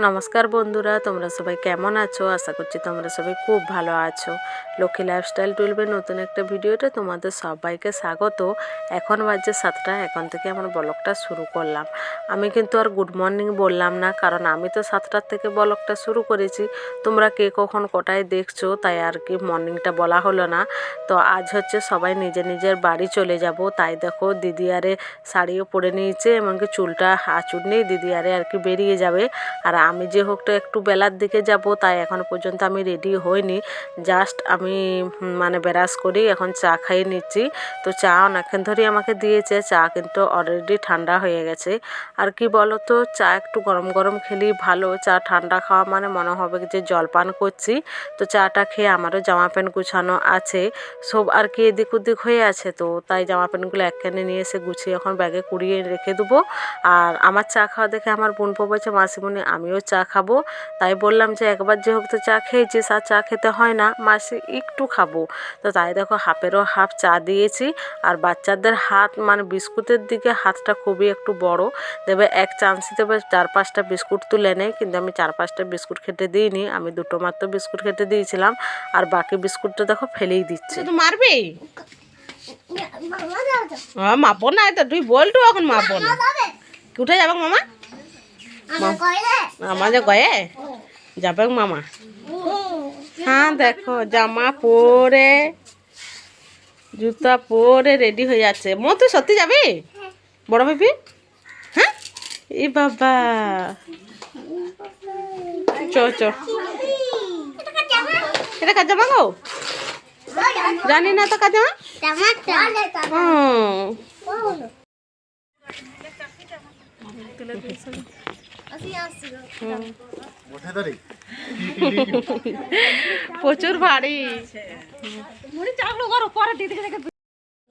নমস্কার বন্ধুরা, তোমরা সবাই কেমন আছো? আশা করছি তোমরা সবাই খুব ভালো আছো। লক্ষ্মী লাইফস্টাইল 12-এর নতুন একটা ভিডিওতে তোমাদের সবাইকে স্বাগত। এখন বাজে 7টা, এখন থেকে আমার ব্লগটা শুরু করলাম। আমি কিন্তু আর গুড মর্নিং বললাম না, কারণ আমি তো 7টার থেকে ব্লগটা শুরু করেছি। তোমরা কে কখন কটায় দেখছো তাই আর কি মর্নিংটা বলা হলো না। তো আজ হচ্ছে সবাই নিজের নিজের বাড়ি চলে যাব, তাই দেখো দিদি আরে শাড়িও পরে নিয়েছে, এমনকি চুলটা আঁচড় নেই, দিদি আরে আর কি বেরিয়ে যাবে। আর আমি যে হোকটা একটু বেলার দিকে যাব, তাই এখনও পর্যন্ত আমি রেডি হইনি। জাস্ট আমি মানে ব্রাশ করি, এখন চা খাইয়ে নিচ্ছি। তো চা অনেকক্ষণ ধরেই আমাকে দিয়েছে, চা কিন্তু অলরেডি ঠান্ডা হয়ে গেছে। আর কি বলো তো, চা একটু গরম গরম খেলেই ভালো, চা ঠান্ডা খাওয়া মানে মনে হবে যে জলপান করছি। তো চাটা খেয়ে আমারও জামা প্যান্ট গুছানো আছে, সব আর কি এদিক ওদিক হয়ে আছে। তো তাই জামা প্যান্টগুলো একখানে নিয়ে এসে গুছিয়ে এখন ব্যাগে কুড়িয়ে রেখে দেবো। আর আমার চা খাওয়া দেখে আমার বোন বলছে, মাসিমণি আমিও চা খাবো। তাই বললাম যে একবার যে হোক তো চা খেয়েছিস, আর চা খেতে হয় না, মাসি একটু খাবো। তো তাই দেখো হাফেরও হাফ চা দিয়েছি। আর বাচ্চাদের হাত মানে বিস্কুটের দিকে হাতটা খুবই একটু বড়, দেবে এক চান্সই দেবে 4-5টা বিস্কুট তুলে নেয়, কিন্তু আমি 4-5টা বিস্কুট খেতে দিইনি, আমি দুটো মাত্র বিস্কুট খেতে দিয়েছিলাম। আর বাকি বিস্কুটটা দেখো ফেলেই দিচ্ছে। তো মারবি মাপো না, এটা তুই বলটু এখন মাপো না। কোথায় যাবে মামা? আমাদের গয়ে যাবে মামা। হ্যাঁ দেখো জামা পরে জুতা পরে রেডি হয়ে যাচ্ছে। মো তুই সত্যি যাবি বড় ভাবি? হ্যাঁ এ বাবা, চ চ। এটা কার জামা গো? জানি না তো কার জামা। প্রচুর ভারী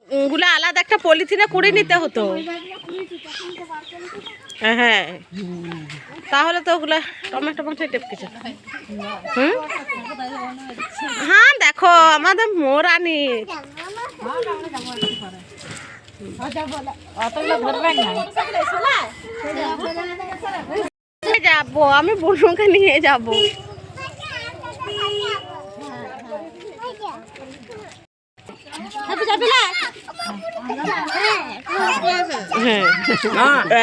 ওগুলো আলাদা একটা পলিথিনে কুড়ে নিতে হতো। হ্যাঁ তাহলে তো ওগুলা টমেটো টেপকেছে। হ্যাঁ দেখো আমাদের মোরানি যাবো, আমি বোনকে নিয়ে যাবো।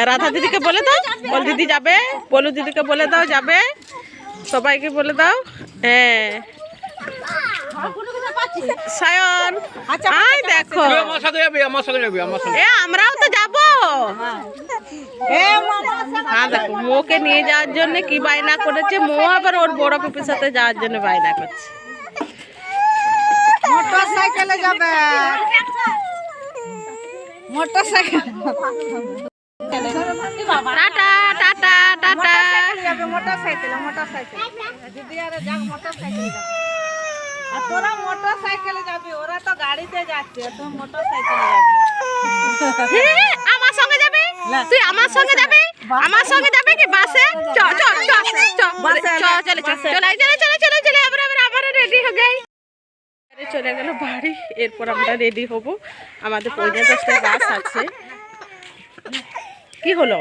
রাধা দিদিকে বলে দাও, বল দিদি যাবে, বলু দিদিকে বলে দাও যাবে, সবাইকে বলে দাও। হ্যাঁ সায়ন আই দেখো আমরাও তো যাবো। হ্যাঁ দেখো মোকে নিয়ে যাওয়ার জন্য কি বায়না করেছে, মো আবার ওর বড় পিপির সাথে যাওয়ার জন্য বায়না করছে। মোটর সাইকেলে যাবে, motor cycle. Tata tata tata. Motor সাইকেলে, মোটর সাইকেল দিদি আরে যাক মোটর সাইকেলে যাবে। আর তোরা মোটর সাইকেলে যাবি, ওরা তো গাড়িতে যাচ্ছে, তুই মোটর সাইকেলে যাবি। আমার সঙ্গে যাবে? তুই আমার সঙ্গে যাবে? আমার সঙ্গে যাবে কি বাসে? চ চ চ চ চলে চলে চলে চলে চলে চলে এবার আমরা রেডি হয়ে যাই। চলে গেল বাড়ি, এরপর আমরা রেডি হব, আমাদের 10টা বাস আছে। কি হলো?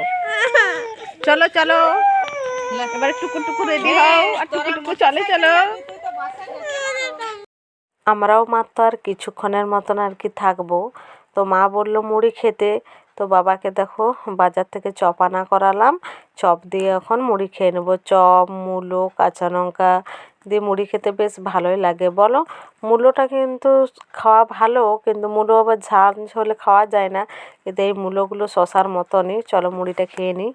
চলো চলো এবার টুকু রেডি হও, আর টুকু চলে চলো। আমরাও মাত্র আর কিছুক্ষণের মতন আর কি থাকবো। তো মা বলল মুড়ি খেতে, তো বাবাকে দেখো বাজার থেকে চপ আনা করালাম, চপ দিয়ে এখন মুড়ি খেয়ে নেবো। চপ, মূলো, কাঁচা লঙ্কা দিয়ে মুড়ি খেতে বেশ ভালোই লাগে বলো। মূলোটা কিন্তু খাওয়া ভালো, কিন্তু মূলো আবার ঝাল হলে খাওয়া যায় না, কিন্তু এই মূলোগুলো শশার মতনই। চলো মুড়িটা খেয়ে নিই।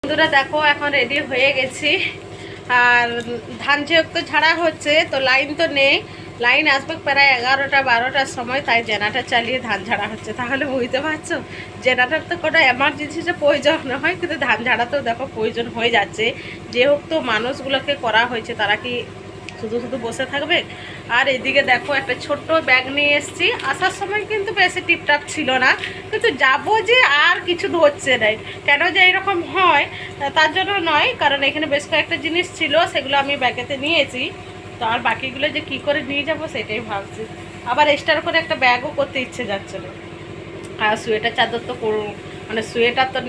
বন্ধুরা দেখো এখন রেডি হয়ে গেছি, আর ধান যেহেতু ঝাড়া হচ্ছে, তো লাইন তো নেই, লাইন আসবে প্রায় 11টা-12টার সময়, তাই জেনারেটর চালিয়ে ধান ঝাড়া হচ্ছে। তাহলে বুঝতে পারছো জেনারেটর তো কোনো এমার্জেন্সিতে প্রয়োজন হয়, কিন্তু ধান ঝাড়াতেও দেখো প্রয়োজন হয়ে যাচ্ছে। যেহেতু মানুষগুলোকে করা হয়েছে, তারা কি শুধু শুধু বসে থাকবে। আর এদিকে দেখো একটা ছোট্ট ব্যাগ নিয়ে এসেছি। আসার সময় কিন্তু বেশি টিপটাপ ছিল না, কিন্তু যাবো যে আর কিছু ধরছে নাই। কেন যে এরকম হয় তার জন্য নয়, কারণ এখানে বেশ কয়েকটা জিনিস ছিল, সেগুলো আমি ব্যাগেতে নিয়েছি। তো আর বাকিগুলো যে কি করে নিয়ে যাব সেটাই ভাবছি। আবার এক্সট্রা করে একটা ব্যাগও করতে ইচ্ছে যাচ্ছে না। আর সোয়েটার চাদর তো মানে সোয়েটার তো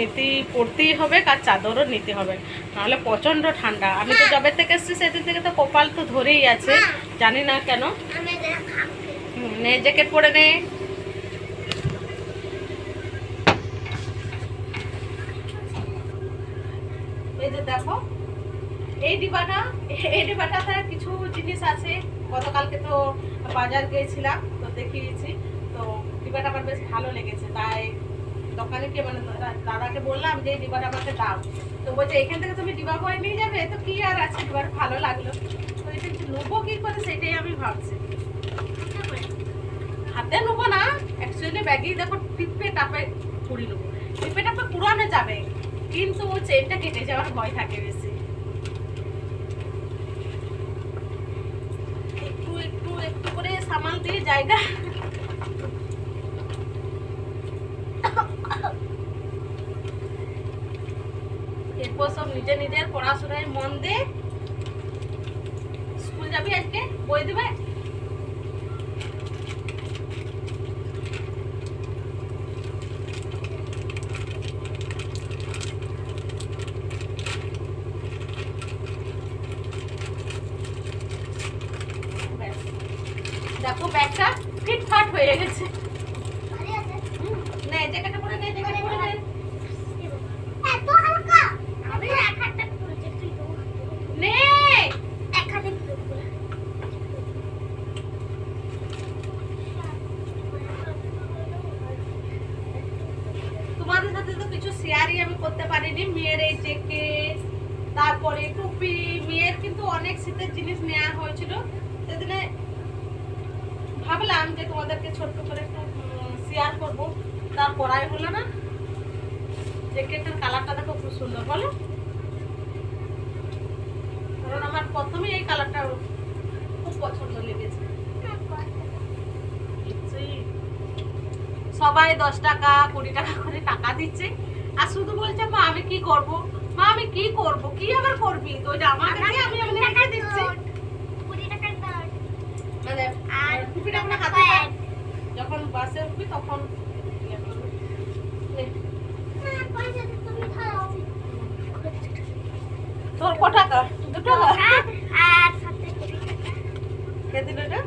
পরতেই হবে, আর চাদরও নিতে হবে, নাহলে প্রচণ্ড ঠান্ডা। আমি তো জবের থেকে এসেছি সেদিন থেকে তো কপাল তো ধরেই আছে, জানি না কেন। নে জ্যাকেট পরে নে। এই যে দেখো এই ডিবাটাতে কিছু জিনিস আছে। গতকালকে তো বাজার গিয়েছিলাম, তো দেখিয়েছি। তো ডিবাটা আমার বেশ ভালো লেগেছে, তাই দোকানিকে মানে দাদাকে বললাম যে এই ডিবাটা আমাকে দাও। তো বলছে এখান থেকে তুমি ডিবা করে নিয়ে যাবে, তো কি আর আছে, ডিবাটা ভালো লাগলো। তো এটা নেবো কি করে সেটাই আমি ভাবছি। হাতে নেবো না, অ্যাকচুয়ালি ব্যাগেই দেখো টিপে টাপে পুড়ি নেবো। টিপে টাপে পুরানো যাবে, কিন্তু চেনটা কেটে যাওয়ার ভয় থাকে বেশি। একটু একটু একটু করে সামাল দিয়ে জায়গা। এরপর সব নিজের পড়াশোনায় মন দে। স্কুল যাবি আজকে? বই দিবে? দেখো ব্যাগটা ফিটফাট হয়ে গেছে। নে জ্যাকেটটা পরে নে, জ্যাকেটটা পরে নে। এত হালকা আমি এক হাতে তুলছি তুই তো নে এক হাতে তুলবো। তোমাদের সাথে তো কিছু শেয়ারই আমি করতে পারিনি। মেয়ের এই জ্যাকেট, তারপরে টুপি, মেয়ের কিন্তু অনেক শীতের জিনিস নেওয়া হয়েছিল। সেদিনে ভাবলাম যে তোমাদেরকে ছোট্ট করে একটু শেয়ার করবো, তার পরাই হলো না। জ্যাকেটের কালারটা দেখো খুব সুন্দর, বলো? কারণ আমার প্রথমে এই কালারটা খুব পছন্দ লেগেছে। সবাই 10 টাকা 20 টাকা করে টাকা দিচ্ছে, আর শুধু বলছে মা আমি কি করব, মা আমি কি করব, কি আবার করবি? তো ওইটা আমার কাছে আমি রেখে দিচ্ছি। 20 টাকার নোট মানে আর টুপিটা আমরা হাতে যখন বাসে উঠবি তখন নে। না পয়সা তো তুমি খাও। তোর ক টাকা? 2 টাকা। আর সাথে 20 টাকা কে দিল এটা?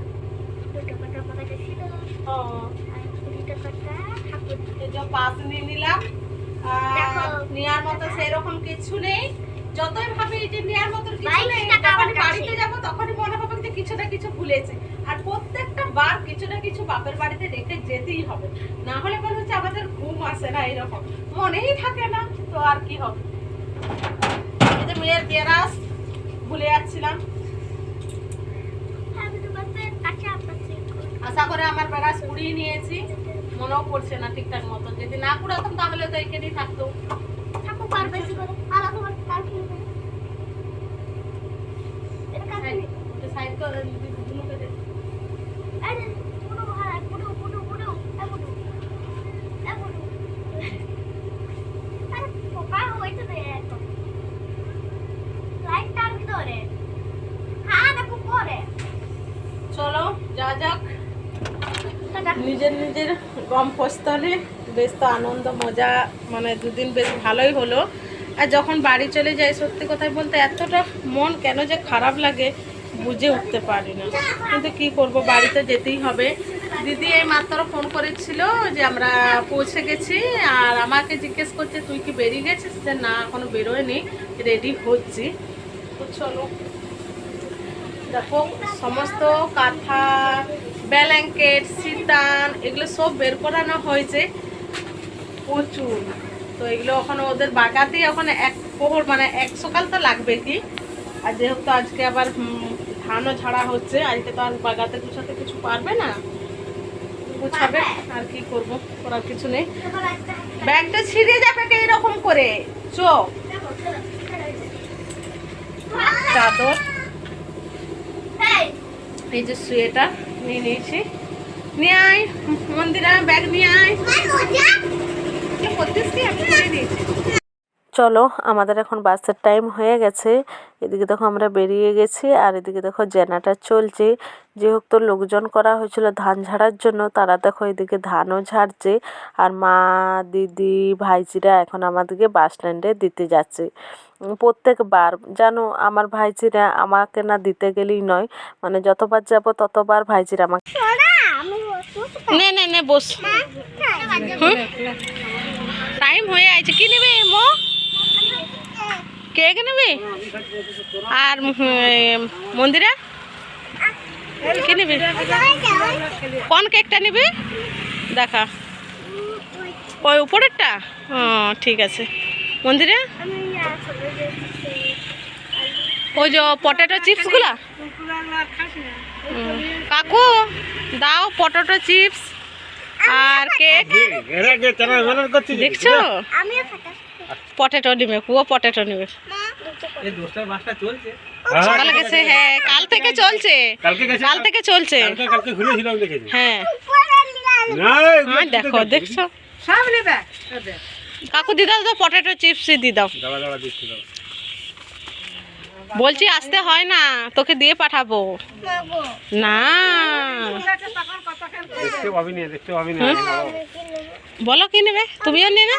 2 টাকা পয়সা ছিল। ও আর 20 টাকাটা ঠাকুর এই যে পাস নিয়ে নিলাম। দেখো। নেওয়ার মতো সেরকম কিছু নেই। যতই ভাবি যে নেওয়ার মতো কিছু 22 নেই, টাকা আমার যখনই কাছে। বাড়িতে যাবো তখনই মনে হবে যে কিছু না কিছু ভুলেছে। আর প্রত্যেকটা বার কিছু না কিছু বাপের বাড়িতে রেখে যেতেই হবে, না হলে মনে হচ্ছে আমাদের ঘুম আসে না, এরকম মনেই থাকে না। তো আর কি হবে। এই যে মেয়ের বেরাস ভুলে যাচ্ছিলাম। আমি তোমাদের কাছে আপনাদের আশা করে আমার বেরাস কুড়িয়ে নিয়েছি, মনেও পড়ছে না ঠিকঠাক মতো। যদি না কুড়াতাম তাহলে তো এখানেই থাকতো। ঠাকুর পার বেশি করে আর তোমার কাল কিনবে এটা কাল কিনবে সাইড করে দুনুকে দে। আরে পুরো ভাড়া পুরো আরে পোকা হইতে দে এখন লাইটটার ভিতরে হ্যাঁ দেখো পরে চলো যা যাক নিজের গমস্থলে। বেশ তো আনন্দ মজা, মানে দুদিন বেশ ভালোই হলো। আর যখন বাড়ি চলে যাই সত্যি কথাই বলতে এতটা মন কেন যে খারাপ লাগে বুঝে উঠতে পারি না, কিন্তু কি করব, বাড়িতে যেতেই হবে। দিদি এই মাত্র ফোন করেছিল যে আমরা পৌঁছে গেছি, আর আমাকে জিজ্ঞেস করছে তুই কি বেরিয়ে গেছিস, যে না এখনো বেরোয়নি, রেডি হচ্ছি। তো চলো দেখো সমস্ত কাঁথা, ব্ল্যাঙ্কেট, সিতান এগুলো সব বের করানো হয়েছে প্রচুর। তো এগুলো ওখানে ওদের বাগাতেই ওখানে এক প্রহর মানে এক সকাল তো লাগবে কি। আর যেহেতু আজকে আবার ধানও ঝাড়া হচ্ছে, আজকে তো আর বাগাতে গুছাতে কিছু পারবে না, গুছাবে। আর কি করব, করার কিছু নেই। ব্যাগটা ছিঁড়ে যাবে কে এরকম করে। চোখ চাদর এই যে সোয়েটার নিয়ে নিয়েছি। নিয়ে আয় মন্দিরা, ব্যাগ নিয়ে আয়। কি করছিস কি? আমি করে দিয়েছি। চলো আমাদের এখন বাসের টাইম হয়ে গেছে। এদিকে দেখো আমরা বেরিয়ে গেছি, আর এদিকে দেখো জেনারেটর চলছে। যেহেতু লোকজন করা হয়েছিল ধান ঝাড়ার জন্য, তারা দেখো এদিকে ধানও ঝাড়ছে। আর মা, দিদি, ভাইজিরা এখন আমাদেরকে বাস স্ট্যান্ডে দিতে যাচ্ছে। প্রত্যেকবার জানো আমার ভাইজিরা আমাকে না দিতে গেলেই নয়, মানে যতবার যাব ততবার ভাইজিরা আমাকে নে নে নে বস। টাইম হয়ে আছে। কি নেবে মো? কেক নেবে? আর মন্দিরা কি নেবে? কোন কেকটা নেবে দেখা? ওই উপরেরটা? ও ঠিক আছে। মন্দিরা ওই যে পটেটো চিপসগুলা কাকু দাও, পটেটো চিপস আর কেক। দেখছো পটেটো নেবে, পুরো পটেটো নেবে। সকালে গেছে, হ্যাঁ কাল থেকে চলছে, কাল থেকে চলছে। হ্যাঁ দেখো, দেখছো সব নেবে। কাকু দি দাও তো পটেটো চিপস দি দাও। বলছি আসতে হয় না, তোকে দিয়ে পাঠাবো না। বলো কি নেবে? তুমিও নেবে?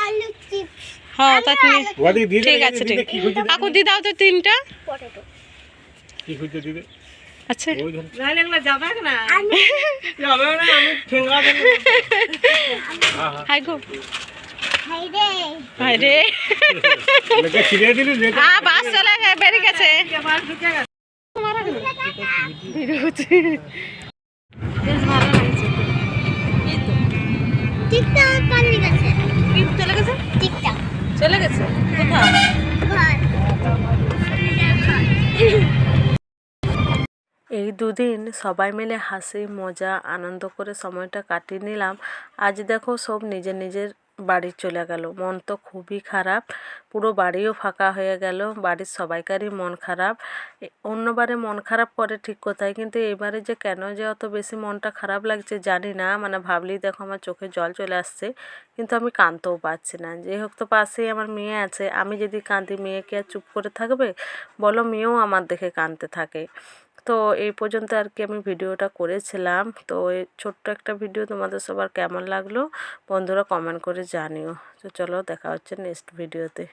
হ্যাঁ তা তুমি ঠিক আছে, ঠিক আছে। কাকু দি দাও তো 3টা। আচ্ছা হাই গো, হাই রে। হ্যাঁ বাস চলে বেরিয়ে গেছে। টিকটক পালিয়ে গেছে। চলে গেছে, টিকটক চলে গেছে কোথায়? ঘর। এই দুদিন সবাই মিলে হাসি মজা আনন্দ করে সময়টা কাটিয়ে নিলাম। আজ দেখো সব নিজের নিজের বাড়ি চলে গেল। মন তো খুবই খারাপ, পুরো বাড়িও ফাঁকা হয়ে গেল। বাড়ির সবাইকারই মন খারাপ। অন্যবারে মন খারাপ করে ঠিক কোথায়, কিন্তু এবারে যে কেন যে অত বেশি মনটা খারাপ লাগছে জানি না। মানে ভাবলেই দেখো আমার চোখে জল চলে আসছে, কিন্তু আমি কাঁদতেও পারছি না। যে হোক তো পাশেই আমার মেয়ে আছে, আমি যদি কাঁদি মেয়ে কি আর চুপ করে থাকবে বলো? মেয়েও আমার দেখে কাঁদতে থাকে। তো এই পর্যন্ত আর কি আমি ভিডিওটা করেছিলাম। তো এই ছোট্ট একটা ভিডিও তোমাদের সবার কেমন লাগলো বন্ধুরা কমেন্ট করে জানিও। তো চলো দেখা হচ্ছে নেক্সট ভিডিওতে।